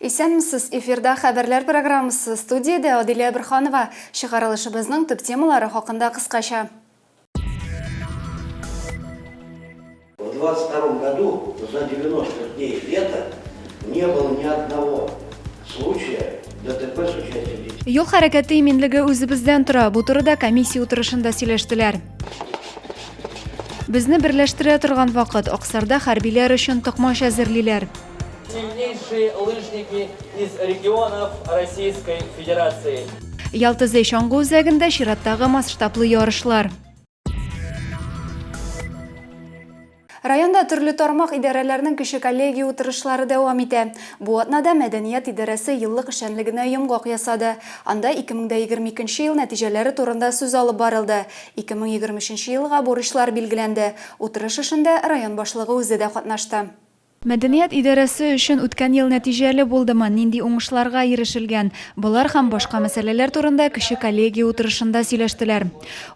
Исәнмесез, эфирда хәбәрләр программасы, студияда Адилия Бирханова, чыгарылышыбызның төп темалары хакында кыскача. В 22 году за 90 дней лета не было ни одного случая ДТП с участием детей. Юл хәрәкәте иминлеге үзебездән тора. Бу турыда комиссия утырышында сөйләштеләр. Безне берләштерә торган вакыт Аксарда хәрбиләр өчен токмаш әзерлиләр. Сильнейшие лыжники из регионов Российской Федерации. Ялтызый чаңгы үзәгендә чираттагы масштаблы ярышлар. Районда төрле тармак идарәләрнең кеше коллегия утырышлары дәвам итә. Бу атнада мәдәният идарәсе еллык эшчәнлегенә йомгак ясады. Анда 2022 ел нәтиҗәләре турында сүз алып барылды. 2023 елга бурычлар билгеләнде. Утырыш эшендә район башлыгы үзе дә катнашты. Мәдәният идарәсе өчен үткән ел нәтиҗәле булдымы, нинди уңышларга ирешелгән? Булар һәм башка мәсьәләләр турында кеше коллегия утырышында сөйләштеләр.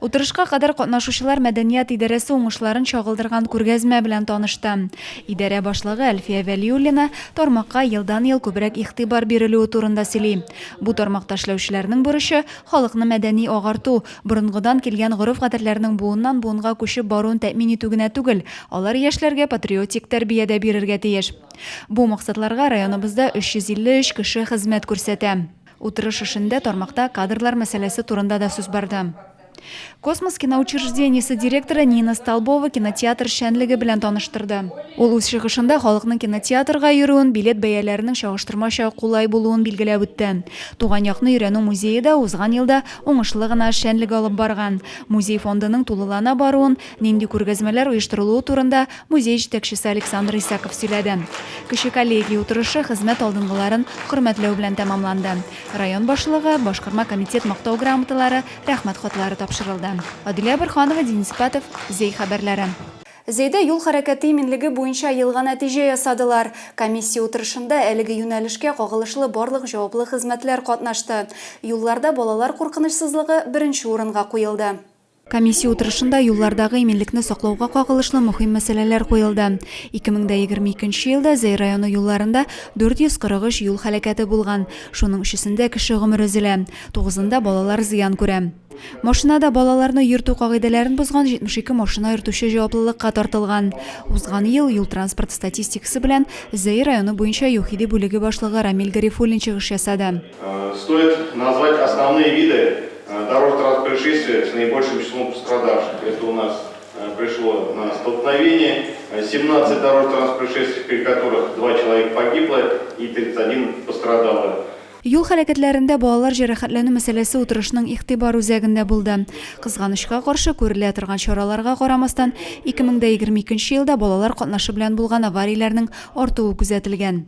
Утырышка кадәр катнашучылар мәдәният идарәсе уңышларын чагылдырган күргәзмә белән танышты. Идарә башлыгы Әлфия Вәлиуллина тармакка елдан-ел күбрәк игътибар бирелүе турында сөйли. Бу тармакта эшләүчеләрнең бурычы халыкны мәдәни агарту, борынгыдан килгән горыф-гадәтләрнең буыннан буынга күчеп баруын тәэмин итү генә түгел, алар яшьләргә патриотик тәрбиядә бирергә тиеш. Бу максатларга районыбызда 353 кеше хезмәт күрсәтә. Утырыш эшендә тармакта кадрлар мәсьәләсе турында да сүз барды. Космос киноучреждениесе директоры Нина Столбова кинотеатр эшчәнлеге белән таныштырды. Ул үз чыгышында халыкның кинотеатрга йөрүен, билет бәяләренең чагыштырмача кулай булуын билгеләп үтте. Туган якны өйрәнү музее да узган елда уңышлы гына эшчәнлек алып барган. Музей фондының тулылана баруын, нинди күргәзмәләр оештырылуы турында музей җитәкчесе Александр Исаков сөйләде. Кеше коллегия утырышы хезмәт алдынгыларын хөрмәтләү белән тәмамланды. Район башлыгы, башкарма комитет мактау грамоталары, рәхмәт хатлары тапшырылды. Адилия Бирханова, Денис Патов, Зей хәбәрләре. Зейдә юл хәрәкәте иминлеге буенча елга нәтиҗә ясадылар. Комиссия утырышында әлеге юнәлешкә кагылышлы барлык җаваплы хезмәтләр катнашты. Юлларда балалар куркынычсызлыгы беренче урынга куелды. Комиссия утырышында юллардагы иминлекне саклауга кагылышлы мөһим мәсьәләләр куелды. 2022 елда Зей районы юлларында 443 юл һәлакәте булган. Шуның 3-сендә кеше гомере өзелә, 9-ында балалар зыян күрә. Машинада балаларны йөртү кагыйдәләрен бозган 72 машина йөртүче җаваплылыкка тартылган. Узган ел юл транспорт статистикасы белән Зей районы буенча ЮХИДИ бүлеге башлыгы Рамиль Гарифуллин чыгыш ясады. Стоит назвать основные виды дорожных происшествий с наибольшим числом пострадавших. Это у нас пришло на столкновение, 17 дорожных происшествий, при которых 2 человека погибло и 31 пострадало. Юл хәрәкәтләрендә балалар җәрәхәтләнү мәсьәләсе утырышның игътибар үзәгендә булды. Кызганычка каршы күрелә торган чараларга карамастан, 2022 елда балалар катнашы белән булган аварияләрнең артуы күзәтелгән.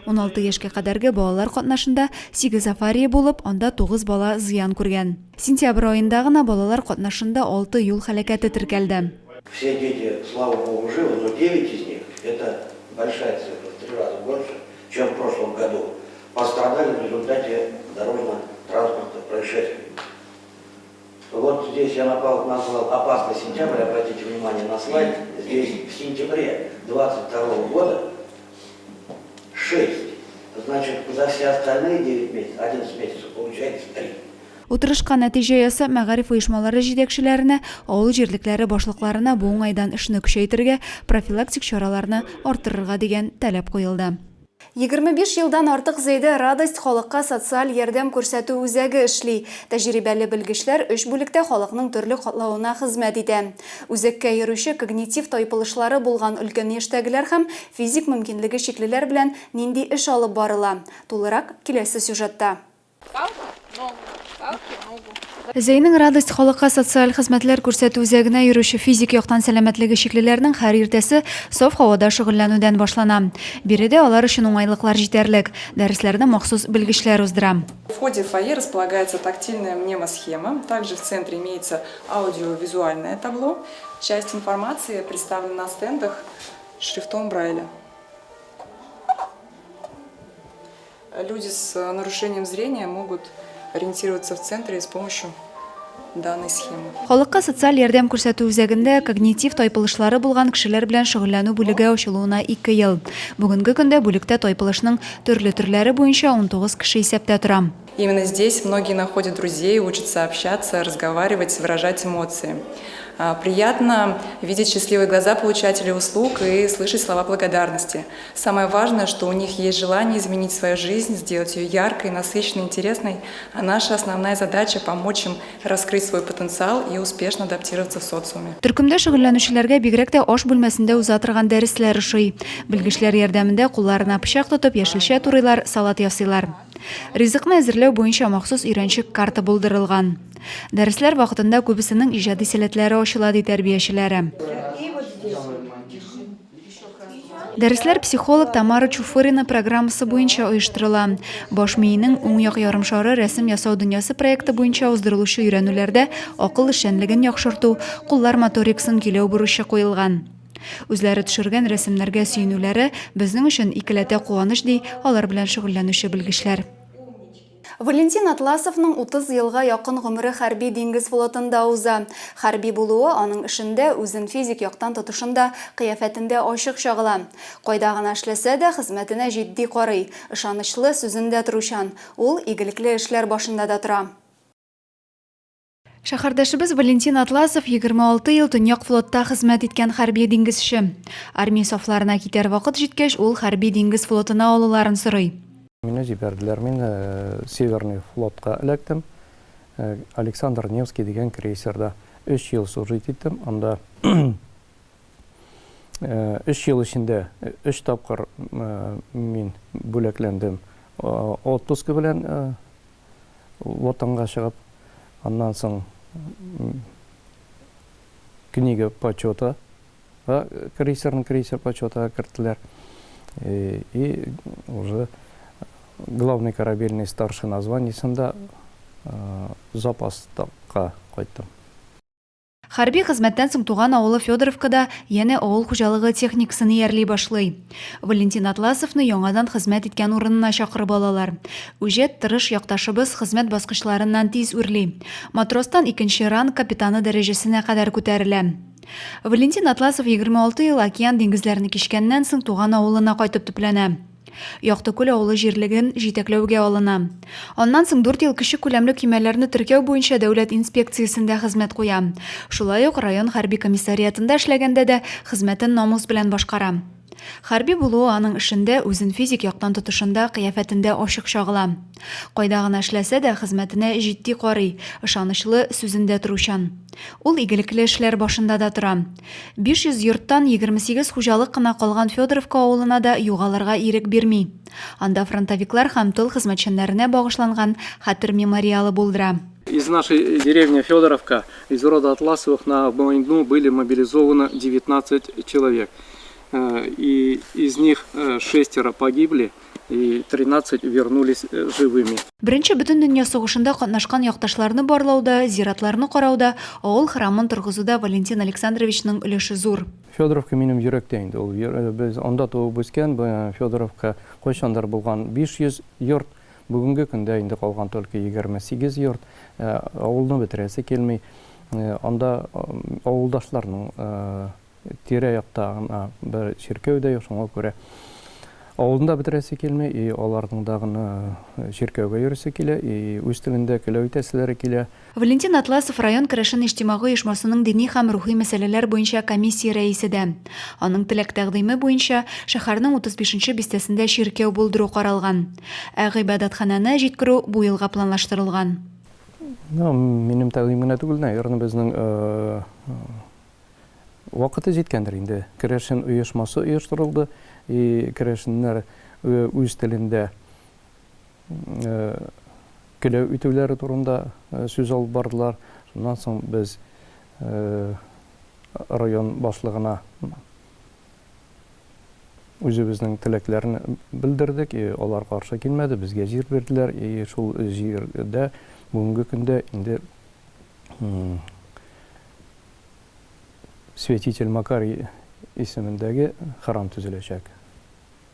16 яшькә кадәрге балалар катнашында 8 авария булып, анда 9 бала зыян күргән. Сентябрь аенда гына балалар катнашында 6 юл хәрәкәте теркәлде. Все дети, слава богу, живы, но 9 из них, это большая цифра, в 3 раза больше, чем в прошлом году, пострадали в результате дорожно-транспортных происшествий. Вот здесь я назвал опасный сентябрь, обратите внимание на слайд, здесь в сентябре 2022 года 6, значит за все остальные 9 месяцев, 11 месяцев получается 3. Утырышка нәтиҗә ясап, мәгариф оешмалары җитәкчеләренә, авыл җирлекләре башлыкларына бу уңайдан эшне көчәйтергә, профилактик чараларны арттырырга дигән таләп куелды. 25 елдан артык Зейдә радость халыкка социаль ярдәм күрсәтү үзәге эшли. Тәҗрибәле белгечләр 3 бүлектә халыкның төрле катлавына хезмәт итә. Үзәккә йөрүче когнитив тайпылышлары булган өлкән яшьтәгеләр һәм физик мөмкинлеге чиклеләр белән нинди эш алып барыла. Тулырак киләсе сюжетта. Зейнең радость халыкка социаль хезмәтләр күрсәтү үзәгенә йөрүче физик яктан сәламәтлеге чиклеләрнең һәр иртәсе саф һавада шөгыльләнүдән башлана. Биредә алар өчен уңайлыклар җитәрлек. Дәресләрне махсус белгечләр уздыра. В ходе фойе располагается тактильная мнемосхема. Также в центре имеется аудиовизуальное табло. Часть информации представлена на стендах шрифтом Брайля. Люди с нарушением зрения могут ориентироваться в центре с помощью данной схемы. Халыкка социаль ярдәм күрсәтү үзәгендә когнитив тайпылышлары булган кешеләр белән шөгыльләнү бүлеге ачылуына 2 ел. Бүгенге көндә бүлектә тайпылышның төрле төрләре буенча 19 кеше исәптә тора. Именно здесь многие находят друзей, учатся общаться, разговаривать, выражать эмоции. Приятно видеть счастливые глаза получателей услуг и слышать слова благодарности. Самое важное, что у них есть желание изменить свою жизнь, сделать ее яркой, насыщенной, интересной, а наша основная задача – помочь им раскрыть свой потенциал и успешно адаптироваться в социуме. Төркемдә шөгыльләнүчеләргә бигрәк тә аш бүлмәсендә уза торган дәресләр ошый. Белгечләр ярдәмендә кулларына пычак тотып яшелчә турыйлар, салат ясыйлар. Ризыкны әзерләү буенча махсус өйрәнчек карта булдырылган. Дәресләр вакытында күбесенең иҗади сәләтләре ачыла ди тәрбиячеләре. Дәресләр психолог Тамара Чуфырина программасы буенча оештырыла. Баш миенең уң як ярымшары рәсем ясау дөньясы проекты буенча уздырылучы өйрәнүләрдә акыл эшчәнлеген яхшырту, куллар моторикасын киләү бурычы куелган. Үзләре төшергән рәсемнәргә сөенүләре безнең өчен икеләтә куаныч ди алар белән шөгыльләнүче белгечләр. Валентин Атласовның 30 елга якын гомере хәрби диңгез флотында уза. Хәрби булуы аның эшендә үзен физик яктан тотышында, кыяфәтендә ачык чагыла. Кайда гына эшләсә дә хезмәтенә җитди карый, ышанычлы сүзендә туручан. Ул игелекле эшләр башында да тора. Шәһәрдәшебез Валентин Атласов 26 ел Төньяк флотта хезмәт иткән хәрби диңгезче. Армия сафларына китәр вакыт җиткәч, ул хәрби диңгез флотына алуларын сорый. Мине җибәрделәр, мин Северный флотка эләктем. Александр Невский дигән крейсерда 3 ел служить иттем. Анда 3 ел эчендә 3 тапкыр мин бүләкләндем. Отпуск белән ватанга чыгып, аннан соң книга почета, крейсер почета керттеләр. И уже главный корабельный старшина званиесында запаска кайттым. Хәрби хезмәттән соң туган авылы Федоровкада яне авыл хуҗалыгы техникасын иярли башлый. Валентин Атласовны яңадан хезмәт иткән урынына чакырып алалар. Үҗәт тырыш якташыбыз хезмәт баскычларыннан тиз үрли. Матростан 2нче ранг капитаны дәрәҗәсенә кадәр күтәрелә. Валентин Атласов 26 ел океан диңгезләрен кичкәннән соң туган авылына кайтып төпләнә. Яктыкүл авылы җирлеген җитәкләүгә алына. Аннан соң 4 ел кече күләмле көймәләрне теркәү буенча дәүләт инспекциясендә хезмәт куя. Шулай ук район хәрби комиссариатында эшләгәндә дә хезмәтен намус белән башкара. Хәрби булуы аның эшендә үзен физик яктан тотышында, кыяфәтендә ачык чагыла. Кайда гына эшләсә дә хезмәтенә җитди карый, ышанычлы сүзендә туручан. Ул игелекле эшләр башында да тора. 500 йорттан 28 хуҗалык кына калган Федоровка авылына да югалырга ирек бирми. Анда фронтовиклар һәм тыл хезмәтчәннәренә багышланган хәтер мемориалы булдыра. Из нашей деревни Федоровка, из рода Атласовых на войну были мобилизованы 19 человек. И из них 6 погибли, и 13 вернулись живыми. Беренче бөтен дөнья сугышында катнашкан якташларны барлауда, зиратларны карауда, авыл храмын торгызуда Валентин Александровичның өлеше зур. Федоровка минем йөрәктә инде. Ул без анда туып үскән, Федоровка кайчандар булган 500 йорт, бүгенге көндә инде калган только 28 йорт. Авылны бетерәсе килми. Анда авылдашларның тирә-якта бер чиркәү дә шуңа күрә авылында бетерәсе килми, и аларның дагы чиркәүгә йөресе килә, и үз телендә көләү итәселәре килә. Валентин Атласов район Керәшен иҗтимагый оешмасының дини һәм рухи мәсьәләләр буенча комиссия рәисе дә. Аның теләк тәкъдиме буенча шәһәрнең 35-нче бистәсендә чиркәү булдыру каралган. Ә гыйбадәтханәне җиткерү бу елга планлаштырылган. Минем тәкъдимемә түгел, ягъни безнең вакыты җиткәндер инде. Керәшен оешмасы оештырылды, и керәшеннәр үз телендә көләү итүләре турында сүз алып бардылар. Шуннан соң без район башлыгына үзебезнең теләкләрне белдердек, и алар каршы килмәде, безгә җир бирделәр, и шул җирдә бүгенге көндә инде Святитель Макарий исемендәге храм төзеләчәк.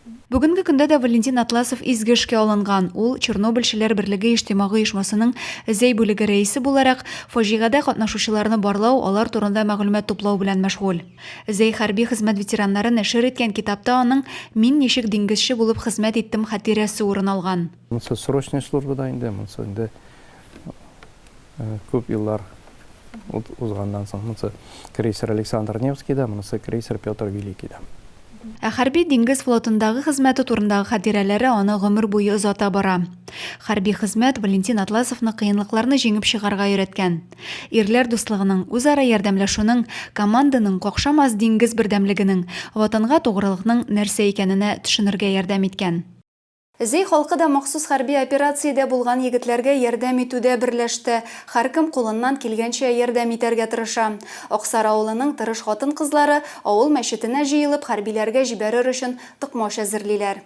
Бүгінгі күндә дә Валентин Атласов изге эшкә алынган. Ул Чернобыльчеләр берлеге иҗтимагый оешмасының зәй бүлеге рәисе буларак фаҗигадә катнашучыларны барлау, алар турында мәгълүмат туплау белән мәшгуль. Зәй хәрби хезмәт ветераннары нәшер иткән китапта аның «Мин ничек диңгезче булып хезмәт иттем» хатирәсе урын алган. Монысы срочный службада инде, монысы инде күп еллар узгандан соң. Монысы крейсер Александр Невский да, монысы крейсер Петр Великий да. Ә хәрби диңгез флотындагы хезмәте турындагы хатирәләре аны гомер буе озата бара. Хәрби хезмәт Валентин Атласовны кыенлыкларны җиңеп чыгарга өйрәткән. Ирләр дуслыгының, үзара ярдәмләшүнең, команданың, какшамас диңгез бердәмлегенең, ватанга тугрылыкның нәрсә икәненә төшенергә ярдәм иткән. Зәй халкы да махсус хәрби операциядә булган егетләргә ярдәм итүдә берләште. Һәркем кулыннан килгәнчә ярдәм итәргә тырыша. Аксар авылының тырыш хатын-кызлары авыл мәчетенә җыелып хәрбиләргә җибәрер өчен токмаш әзерлиләр.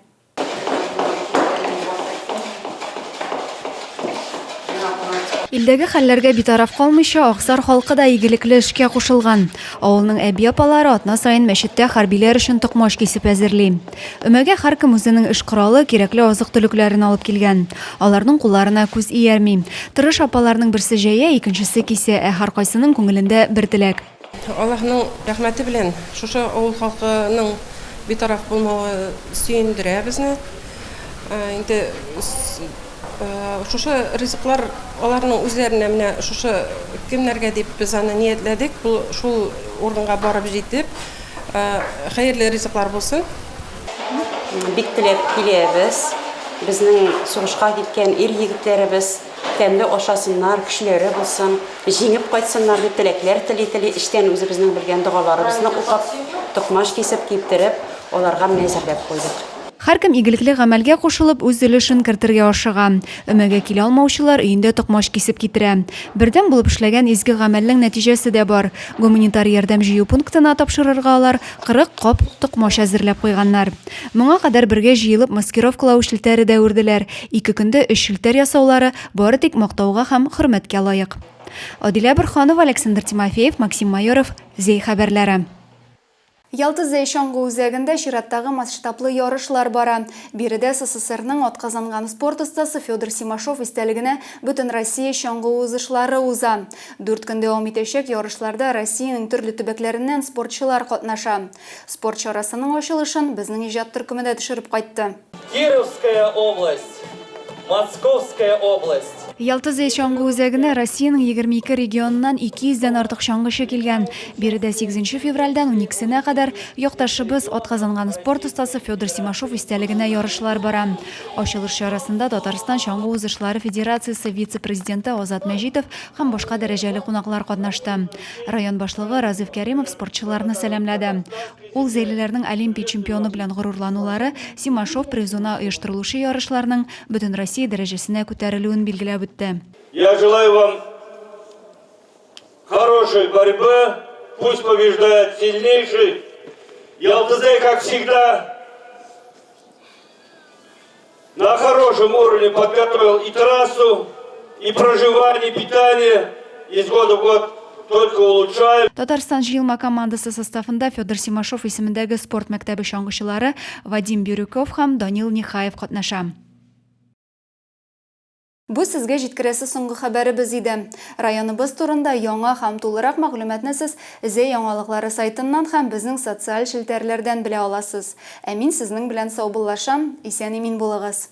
Илдәге хәлләргә битараф калмыйча, Аксар халкы да игелекле эшкә кушылган. Авылның әби-апалары атна сайын мәчеттә хәрбиләр өчен токмаш кисеп әзерли. Өмәгә һәркем үзенең эш коралы, кирәкле азык-төлекләрен алып килгән. Аларның кулларына күз иярми. Тырыш апаларның берсе җәя, икенчесе кисә, һәркайсының күңелендә бер теләк. Аллаһның рәхмәте белән шушы авыл халкының битараф булмавы сөендерә безне. Инде шушы ризыклар аларның үзләренә менә шушы кемнәргә дип без аны ниятләдек. Шул урынга барып җитеп, хәерле ризыклар булсын. Бик теләп киләбез. Безнең сугышка киткән ир-егетләребез тәмле ашасыннар, көчләре булсын, җиңеп кайтсыннар дип теләкләр тели эштән үзебезнең белгән дугаларыбызны укып, токмаш кисеп киптереп, аларга нәзерләп куйдык. Һәркем игелекле гамәлгә кушылып үз өлешен кертергә ашыга. Өмәгә килә алмаучылар өендә токмаш кисеп китерә. Бердәм булып эшләгән изге гамәлнең нәтиҗәсе дә бар. Гуманитар ярдәм җыю пунктына тапшырырга алар 40 кап токмаш әзерләп куйганнар. Моңа кадәр бергә җыелып маскировкалау шелтәре дә үрделәр. 2 көндә 3 шелтәр ясаулары бары тик мактауга һәм хөрмәткә лаек. Адилә Борханова, Александр Тимофеев, Максим Майоров, Зәй хәбәрләре. Ялты Зәй чаңгы үзәгендә чираттагы масштаблы ярышлар бара. Биредә СССРның атказанган спорт остасы Федор Симашов истәлегенә бөтен Россия чаңгы узышлары уза. 4 көн дәвам итәчәк ярышларда Россиянең төрле төбәкләреннән спортчылар катнаша. Спорт чарасының ачылышын безнең иҗат төркемендә төшереп кайтты. Кировская область, Московская область. Ялты Зәй чаңгы үзәгенә Россиянең 22 регионыннан 200-дән артык чаңгычы килгән. Биредә 8 февральдән 12-сенә кадәр якташыбыз атказанган спорт остасы Федор Симашов истәлегенә ярышлар бара. Ачылыш чарасында Татарстан чаңгы узышлары федерациясе вице-президенты Азат Мәҗитов һәм башка дәрәҗәле кунаклар катнашты. Район башлыгы Разиф Кәримов спортчыларны сәламләде. Ул зәйлеләрнең олимпия чемпионы белән горурланулары Симашов призуна оештырылучы ярышларның бөтен Россия дәрәҗәсенә күтәрелүен билгеләп үтте. Я желаю вам хорошей борьбы, пусть побеждает сильнейший. Ялта Зәй, как всегда, на хорошем уровне подготовил и трассу, и проживание, и питание, из года в год только улучшаем. Татарстан җыелма командасы составында Федор Симашов исемендәге спорт мәктәбе чаңгычылары Вадим Бирюков һәм Данил Нихаев катнаша. Бу сезгә җиткерәсе соңгы хәбәребез иде. Районыбыз турында яңа һәм тулырак мәгълүматны сез Зәй яңалыклары сайтыннан һәм безнең социаль шелтәрләрдән белә аласыз. Ә мин сезнең белән саубуллашам, исән-имин булыгыз.